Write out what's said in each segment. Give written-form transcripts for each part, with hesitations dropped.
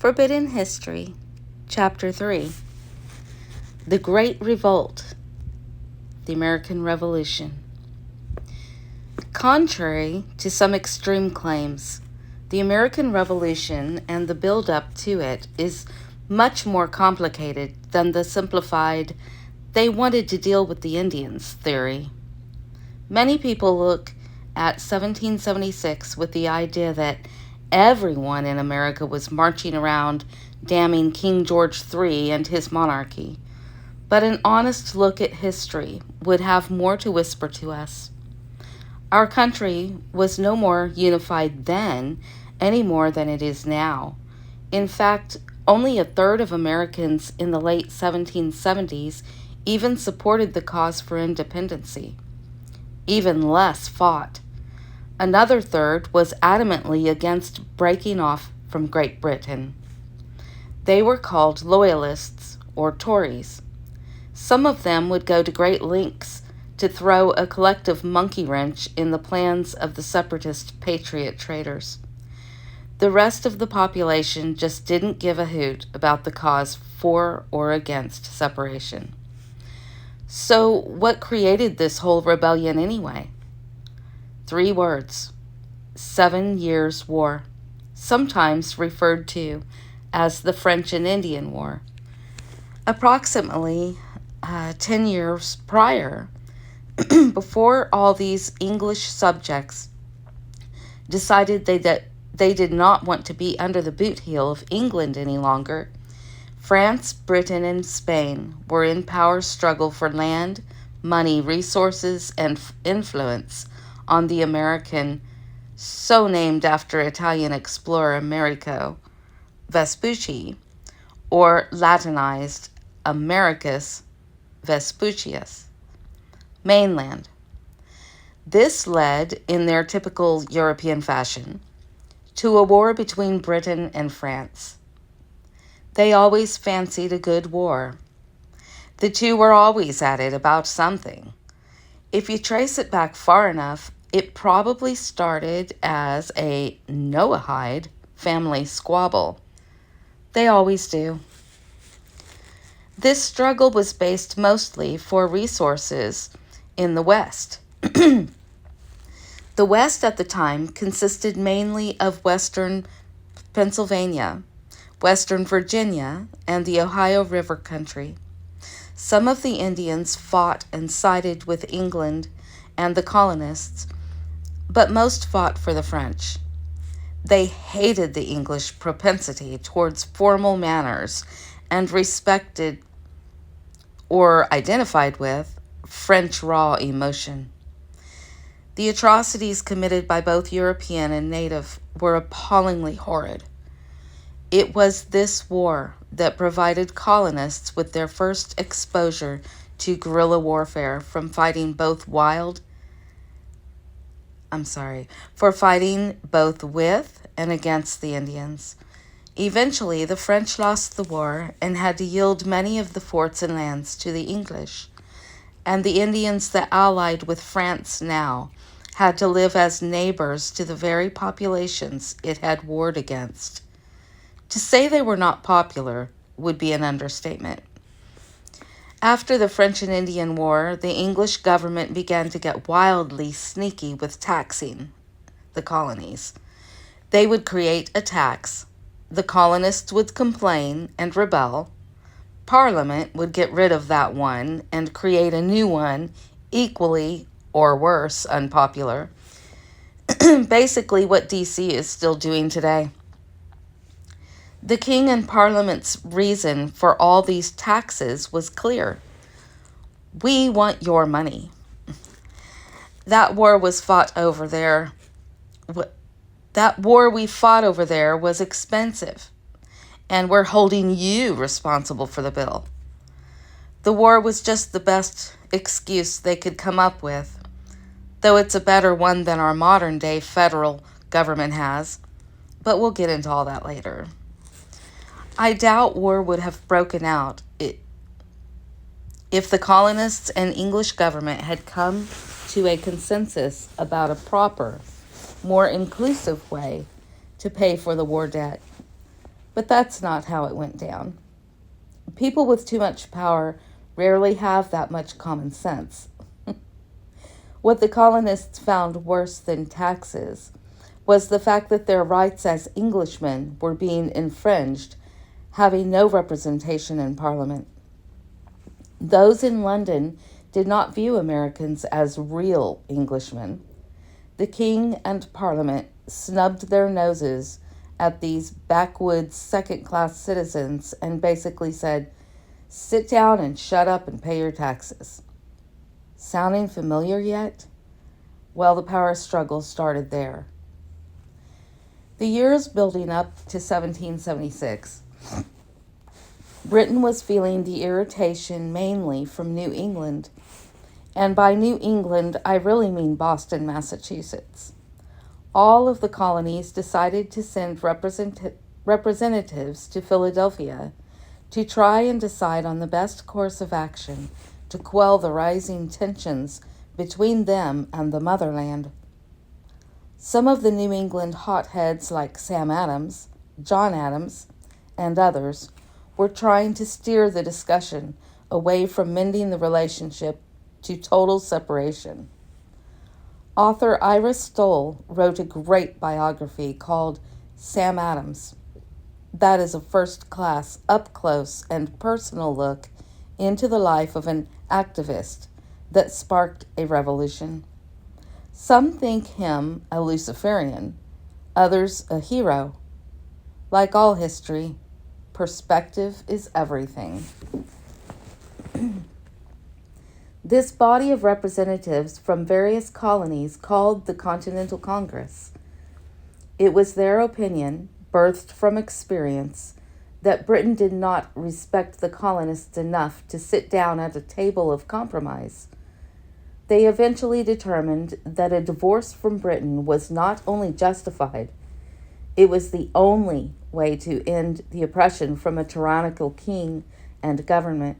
Forbidden History, Chapter 3, The Great Revolt, the American Revolution. Contrary to some extreme claims, the American Revolution and the build-up to it is much more complicated than the simplified "they wanted to deal with the Indians" theory. Many people look at 1776 with the idea that everyone in America was marching around damning King George III and his monarchy. But an honest look at history would have more to whisper to us. Our country was no more unified then any more than it is now. In fact, only a third of Americans in the late 1770s even supported the cause for independency. Even less fought. Another third was adamantly against breaking off from Great Britain. They were called Loyalists or Tories. Some of them would go to great lengths to throw a collective monkey wrench in the plans of the separatist patriot traders. The rest of the population just didn't give a hoot about the cause for or against separation. So what created this whole rebellion anyway? 3 words: 7 Years' War, sometimes referred to as the French and Indian War. Approximately 10 years prior, before all these English subjects decided that they did not want to be under the boot heel of England any longer, France, Britain, and Spain were in power struggle for land, money, resources, and influence on the American, so named after Italian explorer Amerigo Vespucci, or Latinized Americus Vespucius, mainland. This led, in their typical European fashion, to a war between Britain and France. They always fancied a good war. The two were always at it about something. If you trace it back far enough, it probably started as a Noahide family squabble. They always do. This struggle was based mostly for resources in the West. The West at the time consisted mainly of western Pennsylvania, western Virginia, and the Ohio River country. Some of the Indians fought and sided with England and the colonists, but most fought for the French. They hated the English propensity towards formal manners and respected or identified with French raw emotion. The atrocities committed by both European and native were appallingly horrid. It was this war that provided colonists with their first exposure to guerrilla warfare for fighting both with and against the Indians. Eventually, the French lost the war and had to yield many of the forts and lands to the English, and the Indians that allied with France now had to live as neighbors to the very populations it had warred against. To say they were not popular would be an understatement. After the French and Indian War, the English government began to get wildly sneaky with taxing the colonies. They would create a tax. The colonists would complain and rebel. Parliament would get rid of that one and create a new one, equally or worse unpopular. Basically what DC is still doing today. The king and Parliament's reason for all these taxes was clear. We want your money. That war we fought over there was expensive, and we're holding you responsible for the bill. The war was just the best excuse they could come up with, though it's a better one than our modern-day federal government has, but we'll get into all that later. I doubt war would have broken out if the colonists and English government had come to a consensus about a proper, more inclusive way to pay for the war debt. But that's not how it went down. People with too much power rarely have that much common sense. What the colonists found worse than taxes was the fact that their rights as Englishmen were being infringed, having no representation in Parliament. Those in London did not view Americans as real Englishmen. The King and Parliament snubbed their noses at these backwoods second class citizens and basically said, sit down and shut up and pay your taxes. Sounding familiar yet? Well, the power struggle started there. The years building up to 1776, Britain was feeling the irritation mainly from New England. And by New England, I really mean Boston, Massachusetts. All of the colonies decided to send representatives to Philadelphia to try and decide on the best course of action to quell the rising tensions between them and the motherland. Some of the New England hotheads like Sam Adams, John Adams, and others were trying to steer the discussion away from mending the relationship to total separation. Author Ira Stoll wrote a great biography called Sam Adams. That is a first-class, up-close, and personal look into the life of an activist that sparked a revolution. Some think him a Luciferian, others a hero. Like all history, perspective is everything. This body of representatives from various colonies called the Continental Congress. It was their opinion, birthed from experience, that Britain did not respect the colonists enough to sit down at a table of compromise. They eventually determined that a divorce from Britain was not only justified, it was the only way to end the oppression from a tyrannical king and government.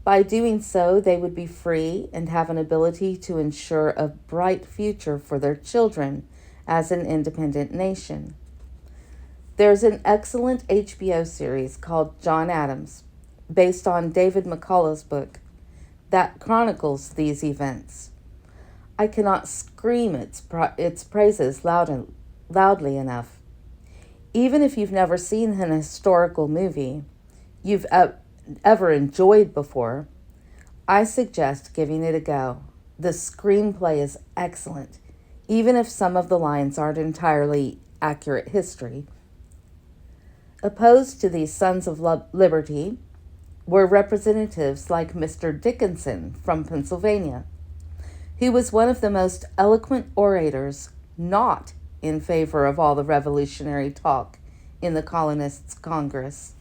By doing so, they would be free and have an ability to ensure a bright future for their children as an independent nation. There's an excellent HBO series called John Adams, based on David McCullough's book, that chronicles these events. I cannot scream its praises loudly enough. Even if you've never seen an historical movie you've ever enjoyed before, I suggest giving it a go. The screenplay is excellent, even if some of the lines aren't entirely accurate history. Opposed to these Sons of Liberty were representatives like Mr. Dickinson from Pennsylvania, who was one of the most eloquent orators not in favor of all the revolutionary talk in the Colonists' Congress.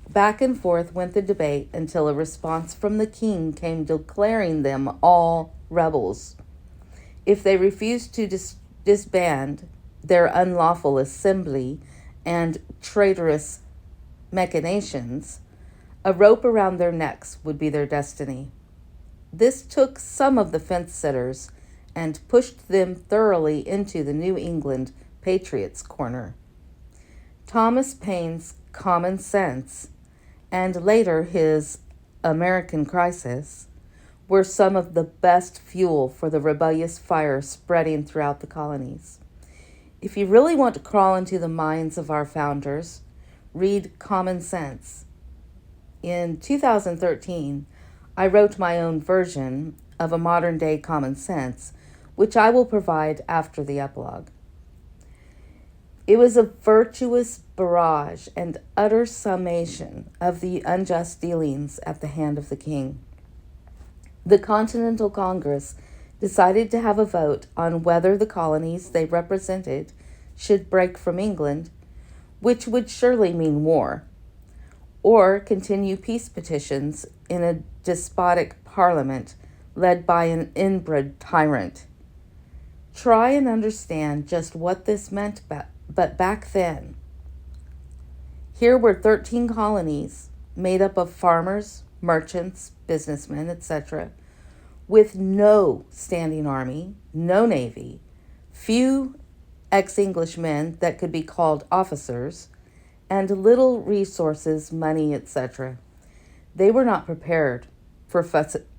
Back and forth went the debate until a response from the king came declaring them all rebels. If they refused to disband their unlawful assembly and traitorous machinations, a rope around their necks would be their destiny. This took some of the fence-sitters and pushed them thoroughly into the New England Patriots' corner. Thomas Paine's Common Sense, and later his American Crisis, were some of the best fuel for the rebellious fire spreading throughout the colonies. If you really want to crawl into the minds of our founders, read Common Sense. In 2013, I wrote my own version of a modern-day Common Sense, which I will provide after the epilogue. It was a virtuous barrage and utter summation of the unjust dealings at the hand of the king. The Continental Congress decided to have a vote on whether the colonies they represented should break from England, which would surely mean war, or continue peace petitions in a despotic parliament led by an inbred tyrant. Try and understand just what this meant but back then. Here were 13 colonies made up of farmers, merchants, businessmen, etc., with no standing army, no navy, few ex-English men that could be called officers, and little resources, money, etc. They were not prepared for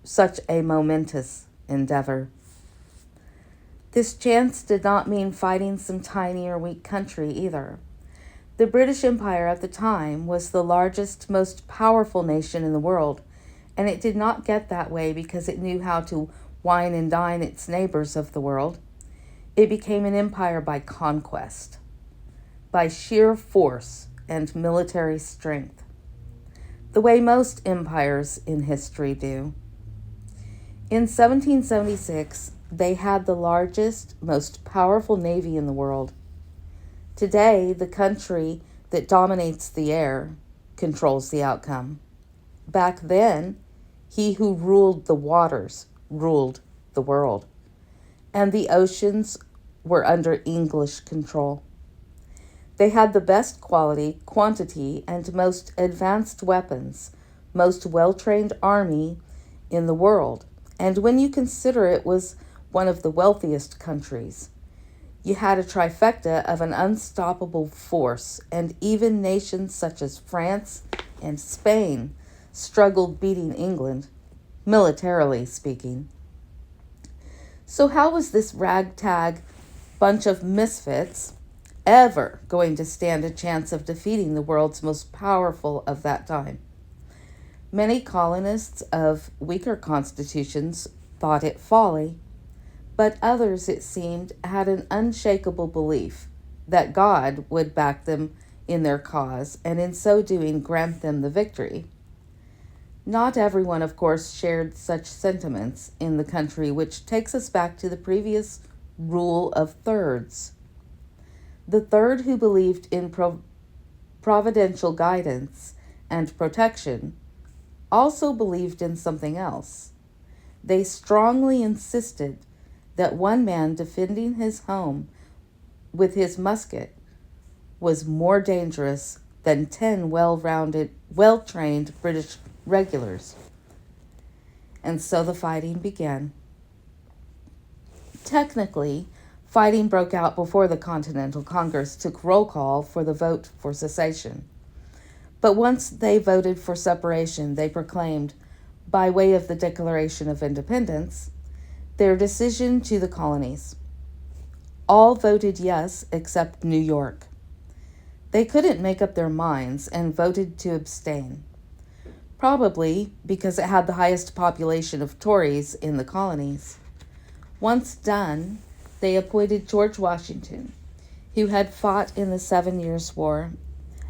such a momentous endeavor. This chance did not mean fighting some tiny or weak country either. The British Empire at the time was the largest, most powerful nation in the world, and it did not get that way because it knew how to wine and dine its neighbors of the world. It became an empire by conquest, by sheer force and military strength, the way most empires in history do. In 1776, they had the largest, most powerful navy in the world. Today, the country that dominates the air controls the outcome. Back then, he who ruled the waters ruled the world, and the oceans were under English control. They had the best quality, quantity, and most advanced weapons, most well-trained army in the world, and when you consider it was one of the wealthiest countries, you had a trifecta of an unstoppable force, and even nations such as France and Spain struggled beating England, militarily speaking. So how was this ragtag bunch of misfits ever going to stand a chance of defeating the world's most powerful of that time? Many colonists of weaker constitutions thought it folly, but others, it seemed, had an unshakable belief that God would back them in their cause, and in so doing grant them the victory. Not everyone, of course, shared such sentiments in the country, which takes us back to the previous rule of thirds. The third, who believed in providential guidance and protection, also believed in something else. They strongly insisted that one man defending his home with his musket was more dangerous than 10 well-trained British regulars. And so the fighting began. Technically, fighting broke out before the Continental Congress took roll call for the vote for secession. But once they voted for separation, they proclaimed, by way of the Declaration of Independence, their decision to the colonies. All voted yes except New York. They couldn't make up their minds and voted to abstain, probably because it had the highest population of Tories in the colonies. Once done, they appointed George Washington, who had fought in the 7 Years' War,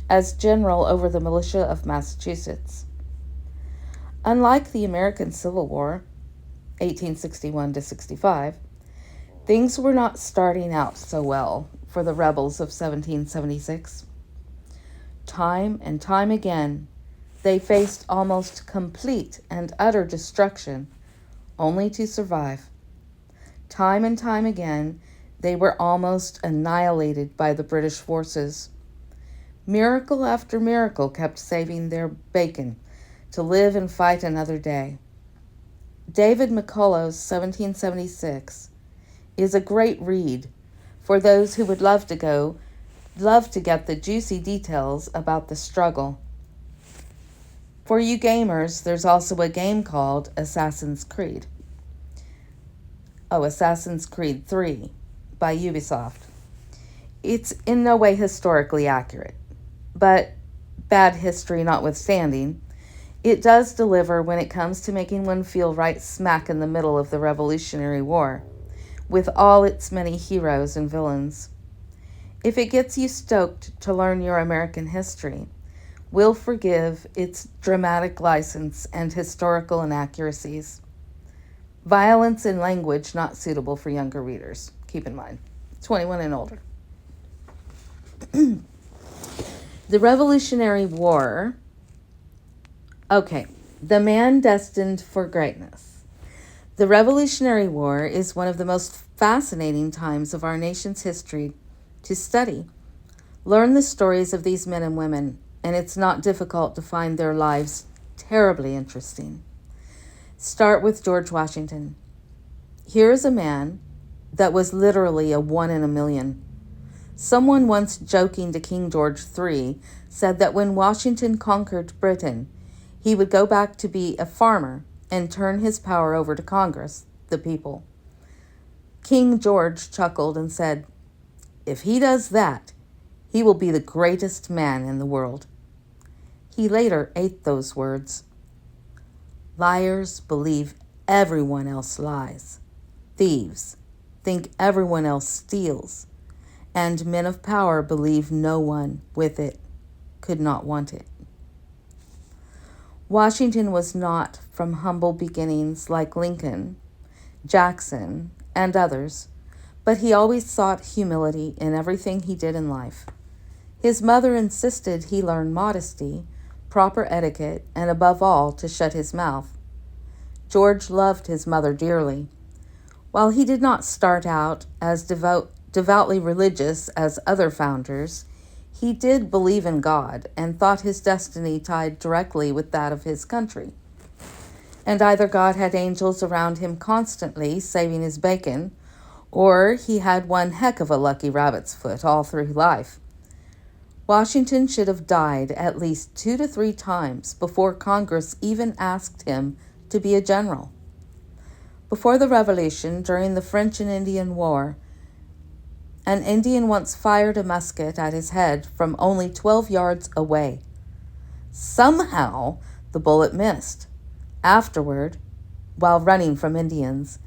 as general over the militia of Massachusetts. Unlike the American Civil War, 1861 to 65, things were not starting out so well for the rebels of 1776. Time and time again, they faced almost complete and utter destruction, only to survive. Time and time again, they were almost annihilated by the British forces. Miracle after miracle kept saving their bacon to live and fight another day. David McCullough's 1776 is a great read for those who would love to get the juicy details about the struggle. For you gamers, there's also a game called Assassin's Creed. Assassin's Creed 3 by Ubisoft. It's in no way historically accurate, but bad history notwithstanding, it does deliver when it comes to making one feel right smack in the middle of the Revolutionary War, with all its many heroes and villains. If it gets you stoked to learn your American history, we'll forgive its dramatic license and historical inaccuracies. Violence and language not suitable for younger readers. Keep in mind, 21 and older. The Revolutionary War. The man destined for greatness. The Revolutionary War is one of the most fascinating times of our nation's history to study. Learn the stories of these men and women, and it's not difficult to find their lives terribly interesting. Start with George Washington. Here is a man that was literally a 1 in a million. Someone once joking to King George III said that when Washington conquered Britain, he would go back to be a farmer and turn his power over to Congress, the people. King George chuckled and said, "If he does that, he will be the greatest man in the world." He later ate those words. Liars believe everyone else lies. Thieves think everyone else steals. And men of power believe no one with it could not want it. Washington was not from humble beginnings like Lincoln, Jackson, and others, but he always sought humility in everything he did in life. His mother insisted he learn modesty, proper etiquette, and above all, to shut his mouth. George loved his mother dearly. While he did not start out as devoutly religious as other founders, he did believe in God and thought his destiny tied directly with that of his country. And either God had angels around him constantly saving his bacon, or he had one heck of a lucky rabbit's foot all through life. Washington should have died at least 2 to 3 times before Congress even asked him to be a general. Before the Revolution, during the French and Indian War, an Indian once fired a musket at his head from only 12 yards away. Somehow, the bullet missed. Afterward, while running from Indians,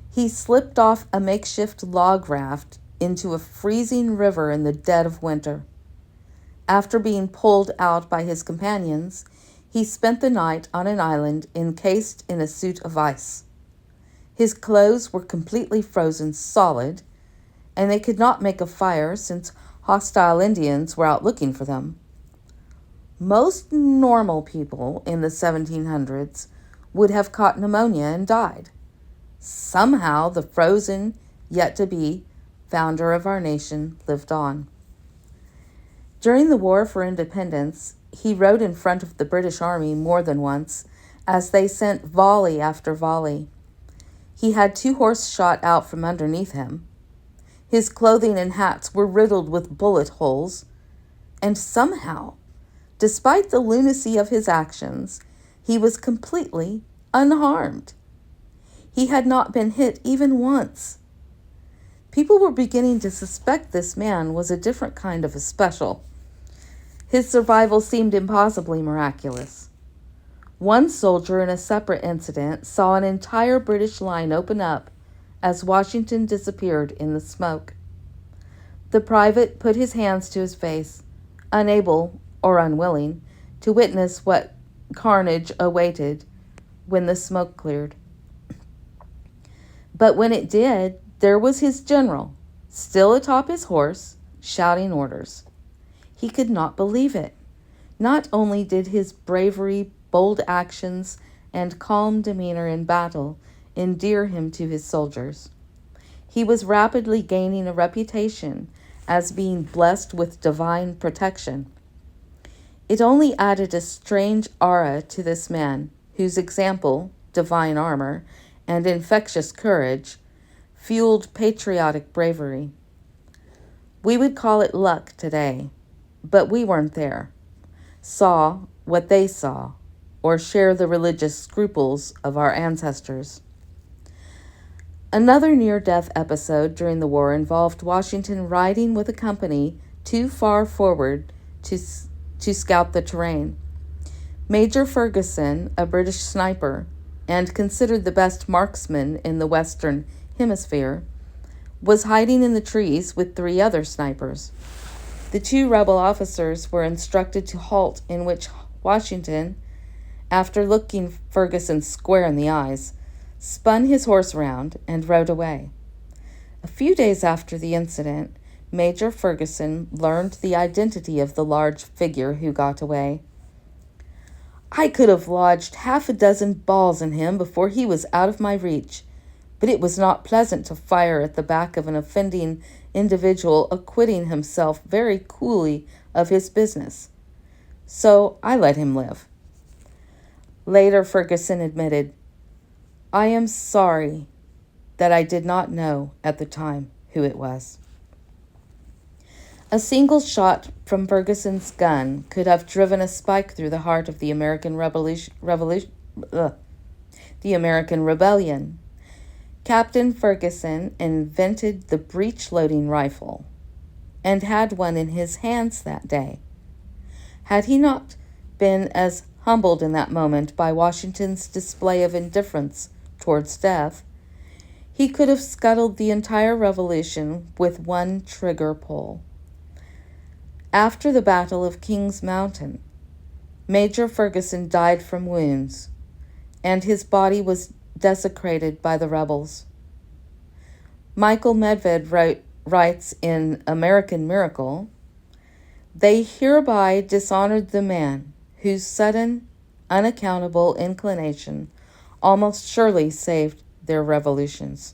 he slipped off a makeshift log raft into a freezing river in the dead of winter. After being pulled out by his companions, he spent the night on an island encased in a suit of ice. His clothes were completely frozen solid, and they could not make a fire since hostile Indians were out looking for them. Most normal people in the 1700s would have caught pneumonia and died. Somehow the frozen, yet-to-be founder of our nation lived on. During the War for Independence, he rode in front of the British Army more than once as they sent volley after volley. He had 2 horse shot out from underneath him. His clothing and hats were riddled with bullet holes, and somehow, despite the lunacy of his actions, he was completely unharmed. He had not been hit even once. People were beginning to suspect this man was a different kind of a special. His survival seemed impossibly miraculous. One soldier in a separate incident saw an entire British line open up as Washington disappeared in the smoke. The private put his hands to his face, unable or unwilling to witness what carnage awaited when the smoke cleared. But when it did, there was his general, still atop his horse, shouting orders. He could not believe it. Not only did his bravery, bold actions, and calm demeanor in battle endear him to his soldiers, he was rapidly gaining a reputation as being blessed with divine protection. It only added a strange aura to this man, whose example, divine armor, and infectious courage fueled patriotic bravery. We would call it luck today, but we weren't there, saw what they saw, or share the religious scruples of our ancestors. Another near-death episode during the war involved Washington riding with a company too far forward to scout the terrain. Major Ferguson, a British sniper, and considered the best marksman in the Western Hemisphere, was hiding in the trees with 3 other snipers. The 2 rebel officers were instructed to halt, in which Washington, after looking Ferguson square in the eyes, spun his horse round and rode away. A few days after the incident, Major Ferguson learned the identity of the large figure who got away. "I could have lodged 6 balls in him before he was out of my reach, but it was not pleasant to fire at the back of an offending individual acquitting himself very coolly of his business. So I let him live." Later, Ferguson admitted, "I am sorry that I did not know at the time who it was." A single shot from Ferguson's gun could have driven a spike through the heart of the the American rebellion. Captain Ferguson invented the breech-loading rifle and had one in his hands that day. Had he not been as humbled in that moment by Washington's display of indifference towards death, he could have scuttled the entire revolution with one trigger pull. After the Battle of Kings Mountain, Major Ferguson died from wounds, and his body was desecrated by the rebels. Michael Medved writes in American Miracle, "They hereby dishonored the man whose sudden, unaccountable inclination almost surely saved their revolutions."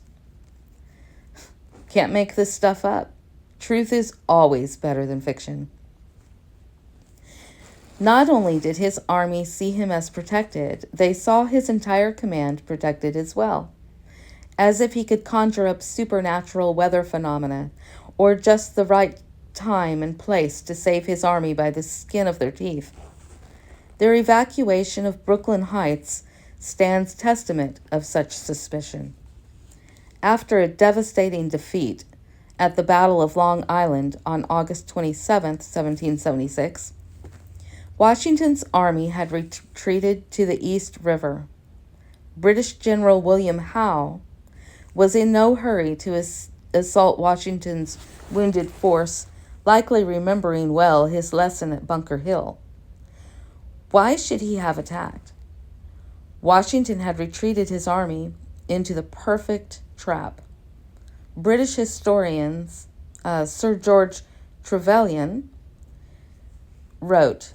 Can't make this stuff up. Truth is always better than fiction. Not only did his army see him as protected, they saw his entire command protected as well, as if he could conjure up supernatural weather phenomena or just the right time and place to save his army by the skin of their teeth. Their evacuation of Brooklyn Heights stands testament of such suspicion. After a devastating defeat at the Battle of Long Island on August 27, 1776, Washington's army had retreated to the East River. British General William Howe was in no hurry to assault Washington's wounded force, likely remembering well his lesson at Bunker Hill. Why should he have attacked? Washington had retreated his army into the perfect trap. British historians, Sir George Trevelyan, wrote,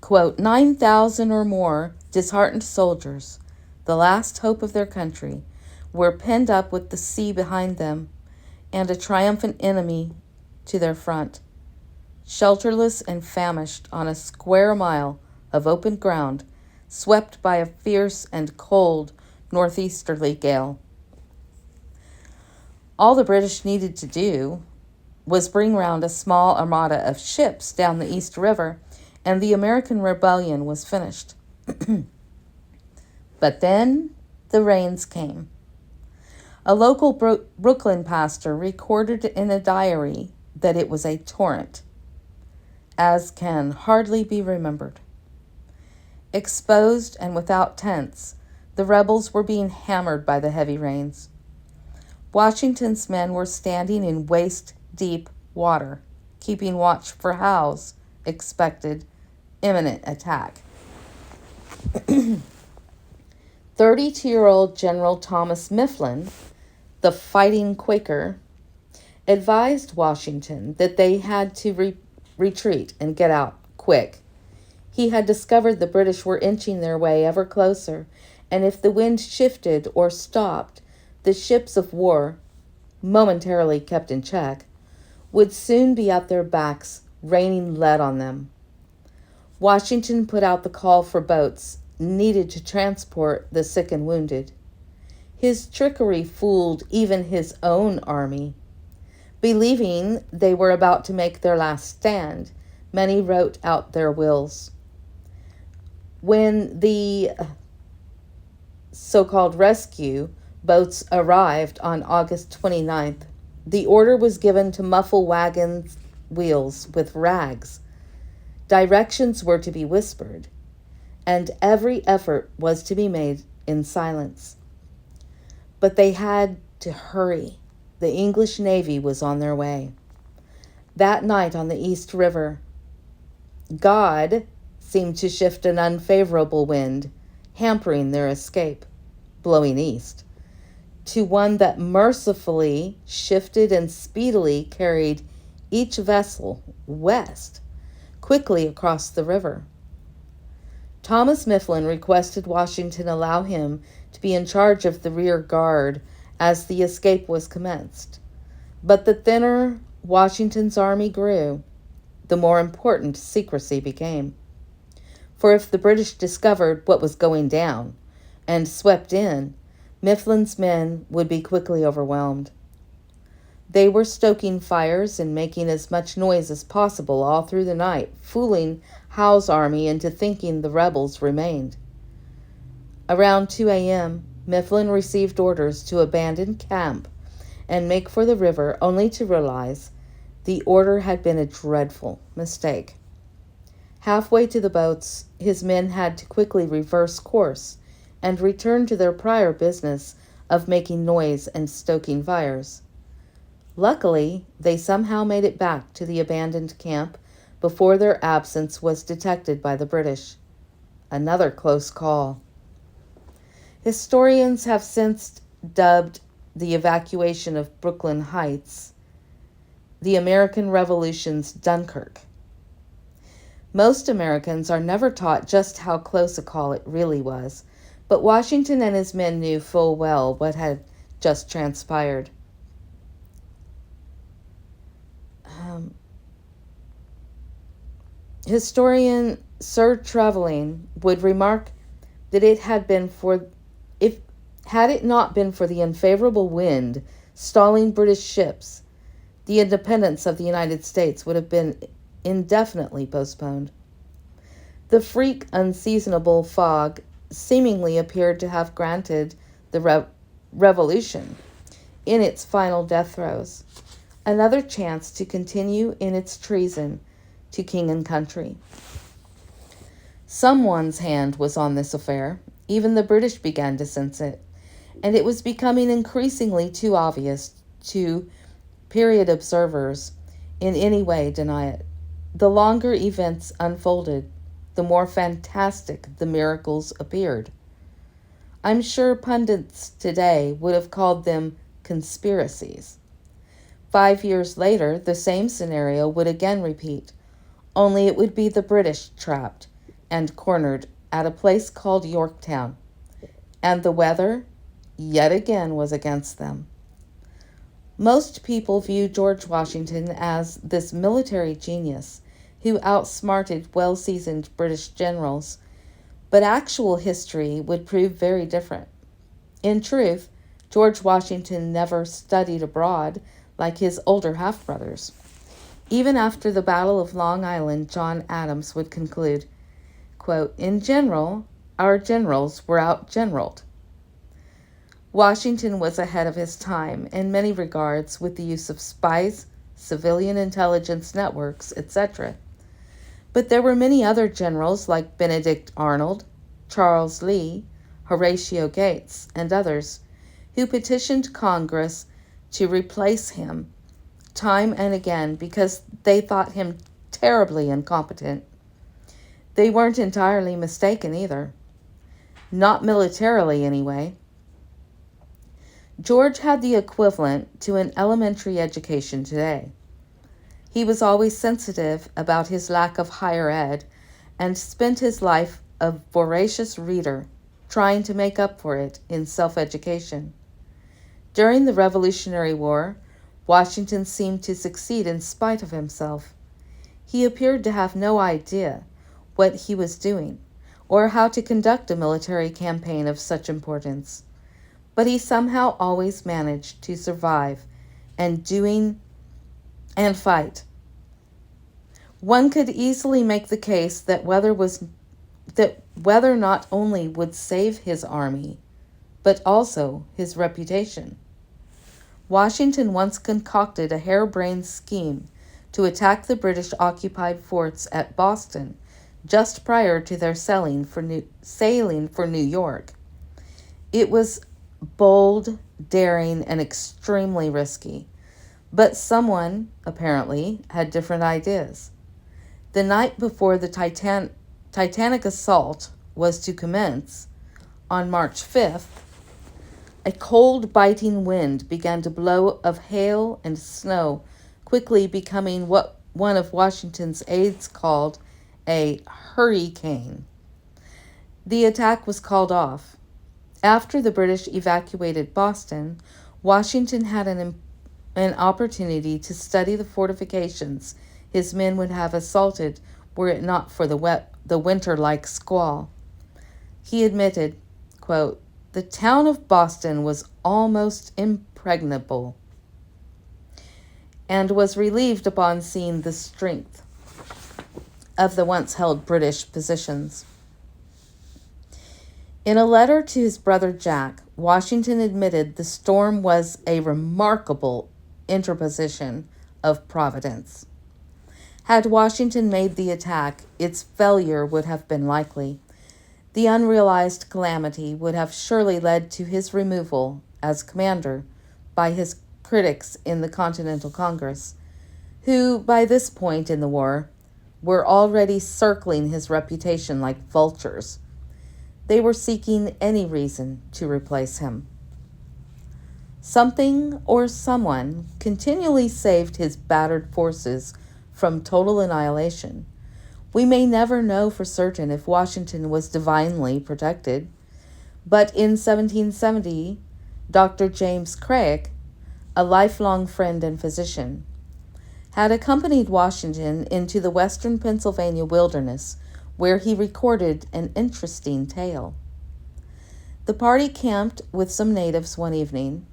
quote, 9,000 or more disheartened soldiers, the last hope of their country, were penned up with the sea behind them and a triumphant enemy to their front, shelterless and famished on a square mile of open ground, swept by a fierce and cold northeasterly gale. All the British needed to do was bring round a small armada of ships down the East River, and the American rebellion was finished. But then the rains came. A local Brooklyn pastor recorded in a diary that it was a torrent, as can hardly be remembered. Exposed and without tents, the rebels were being hammered by the heavy rains. Washington's men were standing in waist-deep water, keeping watch for Howe's expected imminent attack. 32-year-old General Thomas Mifflin, the fighting Quaker, advised Washington that they had to retreat and get out quick. He had discovered the British were inching their way ever closer, and if the wind shifted or stopped, the ships of war, momentarily kept in check, would soon be at their backs, raining lead on them. Washington put out the call for boats needed to transport the sick and wounded. His trickery fooled even his own army. Believing they were about to make their last stand, many wrote out their wills. When the so-called rescue boats arrived on August 29th, the order was given to muffle wagon wheels with rags. Directions were to be whispered, and every effort was to be made in silence. But they had to hurry. The English Navy was on their way. That night on the East River, God seemed to shift an unfavorable wind, hampering their escape, blowing east, to one that mercifully shifted and speedily carried each vessel west, quickly across the river. Thomas Mifflin requested Washington allow him to be in charge of the rear guard as the escape was commenced. But the thinner Washington's army grew, the more important secrecy became. For if the British discovered what was going down and swept in, Mifflin's men would be quickly overwhelmed. They were stoking fires and making as much noise as possible all through the night, fooling Howe's army into thinking the rebels remained. Around 2 a.m., Mifflin received orders to abandon camp and make for the river, only to realize the order had been a dreadful mistake. Halfway to the boats, his men had to quickly reverse course and return to their prior business of making noise and stoking fires. Luckily, they somehow made it back to the abandoned camp before their absence was detected by the British. Another close call. Historians have since dubbed the evacuation of Brooklyn Heights the American Revolution's Dunkirk. Most Americans are never taught just how close a call it really was, but Washington and his men knew full well what had just transpired. Historian Sir Trevelyan would remark that had it not been for the unfavorable wind stalling British ships, the independence of the United States would have been indefinitely postponed. The freak unseasonable fog seemingly appeared to have granted the revolution, in its final death throes, another chance to continue in its treason to king and country. Someone's hand was on this affair. Even the British began to sense it, and it was becoming increasingly too obvious to period observers in any way deny it. The longer events unfolded, the more fantastic the miracles appeared. I'm sure pundits today would have called them conspiracies. 5 years later, the same scenario would again repeat, only it would be the British trapped and cornered at a place called Yorktown, and the weather, yet again, was against them. Most people view George Washington as this military genius who outsmarted well-seasoned British generals, but actual history would prove very different. In truth, George Washington never studied abroad like his older half-brothers. Even after the Battle of Long Island, John Adams would conclude, quote, "In general, our generals were out-generaled." Washington was ahead of his time in many regards with the use of spies, civilian intelligence networks, etc. But there were many other generals like Benedict Arnold, Charles Lee, Horatio Gates, and others who petitioned Congress to replace him time and again because they thought him terribly incompetent. They weren't entirely mistaken either. Not militarily, anyway. George had the equivalent to an elementary education today. He was always sensitive about his lack of higher ed and spent his life a voracious reader, trying to make up for it in self-education. During the Revolutionary War, Washington seemed to succeed in spite of himself. He appeared to have no idea what he was doing or how to conduct a military campaign of such importance. But he somehow always managed to survive and fight. One could easily make the case that weather not only would save his army, but also his reputation. Washington once concocted a harebrained scheme to attack the British-occupied forts at Boston just prior to their sailing for New York. It was bold, daring, and extremely risky, but someone, apparently, had different ideas. The night before the Titanic assault was to commence, on March 5th, a cold, biting wind began to blow of hail and snow, quickly becoming what one of Washington's aides called a hurricane. The attack was called off. After the British evacuated Boston, Washington had an opportunity to study the fortifications his men would have assaulted were it not for the winter-like squall. He admitted, quote, "The town of Boston was almost impregnable." and was relieved upon seeing the strength of the once held British positions. In a letter to his brother Jack, Washington admitted the storm was a remarkable interposition of Providence. Had Washington made the attack, its failure would have been likely. The unrealized calamity would have surely led to his removal as commander by his critics in the Continental Congress, who, by this point in the war, were already circling his reputation like vultures. They were seeking any reason to replace him. Something or someone continually saved his battered forces from total annihilation. We may never know for certain if Washington was divinely protected, but in 1770, Dr. James Craig, a lifelong friend and physician, had accompanied Washington into the western Pennsylvania wilderness, where he recorded an interesting tale. The party camped with some natives one evening,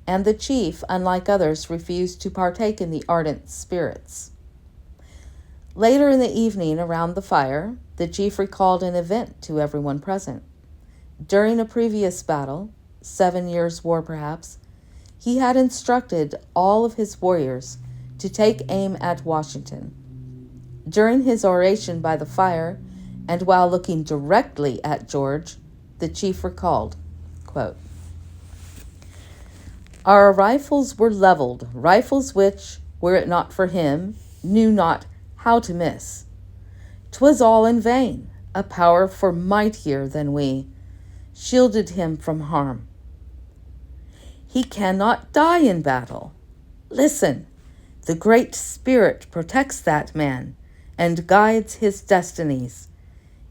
and the chief, unlike others, refused to partake in the ardent spirits. Later in the evening, around the fire, the chief recalled an event to everyone present. During a previous battle, 7 years' war perhaps, he had instructed all of his warriors to take aim at Washington. During his oration by the fire, and while looking directly at George, the chief recalled, quote, "Our rifles were leveled, rifles which, were it not for him, knew not how to miss. 'Twas all in vain, a power for mightier than we shielded him from harm. He cannot die in battle. Listen, the Great Spirit protects that man and guides his destinies.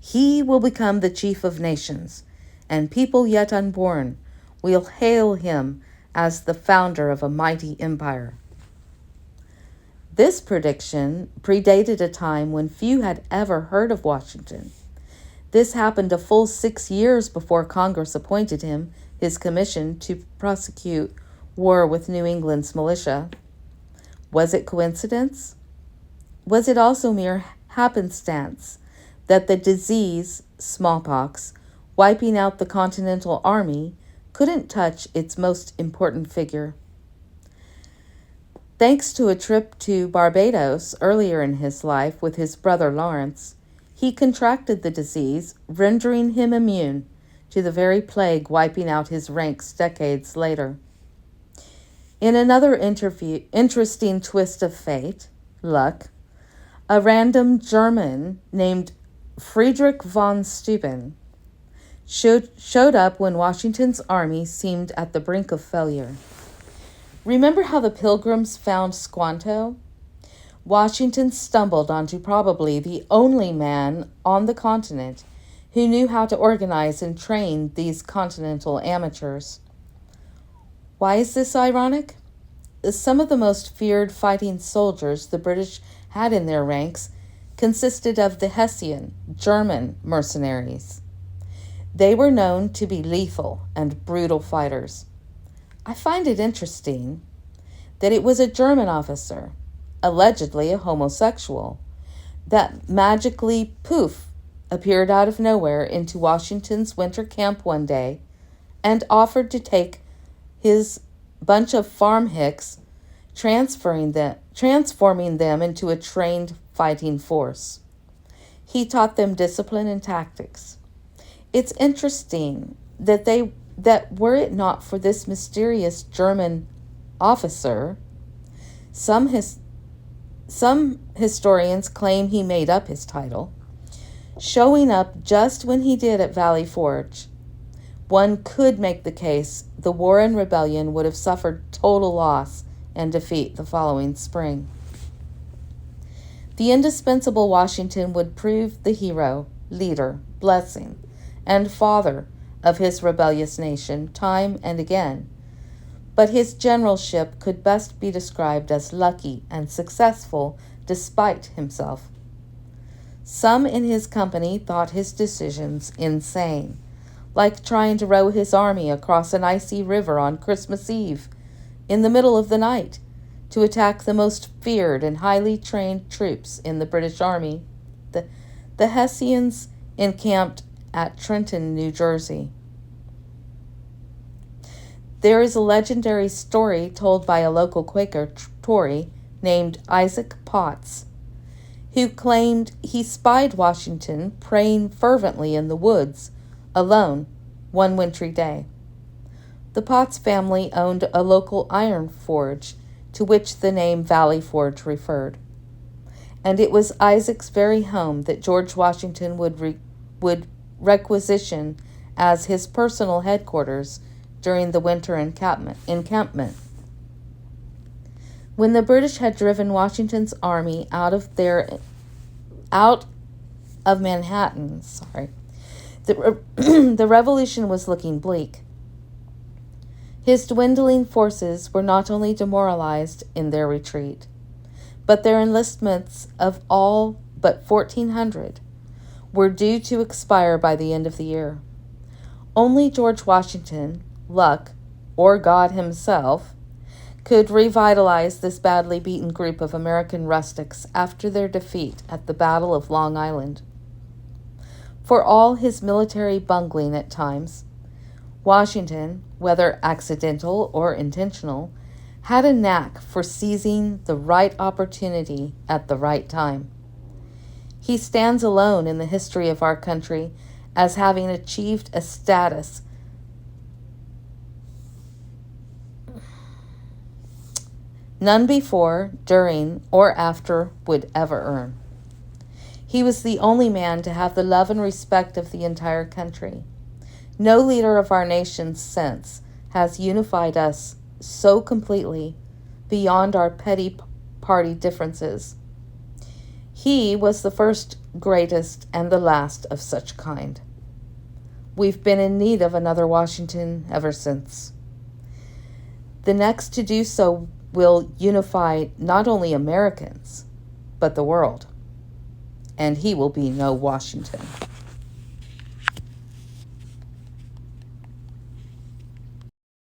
He will become the chief of nations, and people yet unborn will hail him as the founder of a mighty empire." This prediction predated a time when few had ever heard of Washington. This happened a full 6 years before Congress appointed him his commission to prosecute war with New England's militia. Was it coincidence? Was it also mere happenstance that the disease, smallpox, wiping out the Continental Army, couldn't touch its most important figure? Thanks to a trip to Barbados earlier in his life with his brother Lawrence, he contracted the disease, rendering him immune to the very plague wiping out his ranks decades later. In another interesting twist of fate, luck, a random German named Friedrich von Steuben showed up when Washington's army seemed at the brink of failure. Remember how the Pilgrims found Squanto? Washington stumbled onto probably the only man on the continent who knew how to organize and train these continental amateurs. Why is this ironic? Some of the most feared fighting soldiers the British had in their ranks consisted of the Hessian, German mercenaries. They were known to be lethal and brutal fighters. I find it interesting that it was a German officer, allegedly a homosexual, that magically, poof, appeared out of nowhere into Washington's winter camp one day and offered to take his bunch of farm hicks, transforming them into a trained fighting force. He taught them discipline and tactics. It's interesting that were it not for this mysterious German officer, some historians claim he made up his title, showing up just when he did at Valley Forge, one could make the case the war and rebellion would have suffered total loss and defeat the following spring. The indispensable Washington would prove the hero, leader, blessing, and father of his rebellious nation time and again, but his generalship could best be described as lucky and successful despite himself. Some in his company thought his decisions insane, like trying to row his army across an icy river on Christmas Eve in the middle of the night to attack the most feared and highly trained troops in the British Army. The Hessians encamped at Trenton, New Jersey. There is a legendary story told by a local Quaker Tory named Isaac Potts, who claimed he spied Washington praying fervently in the woods, alone, one wintry day. The Potts family owned a local iron forge to which the name Valley Forge referred, and it was Isaac's very home that George Washington would requisition as his personal headquarters during the winter encampment. When the British had driven Washington's army out of Manhattan, the revolution was looking bleak. His dwindling forces were not only demoralized in their retreat, but their enlistments of all but 1,400 were due to expire by the end of the year. Only George Washington, luck, or God himself, could revitalize this badly beaten group of American rustics after their defeat at the Battle of Long Island. For all his military bungling at times, Washington, whether accidental or intentional, had a knack for seizing the right opportunity at the right time. He stands alone in the history of our country as having achieved a status none before, during, or after would ever earn. He was the only man to have the love and respect of the entire country. No leader of our nation since has unified us so completely beyond our petty party differences. He was the first, greatest, and the last of such kind. We've been in need of another Washington ever since. The next to do so will unify not only Americans, but the world. And he will be no Washington.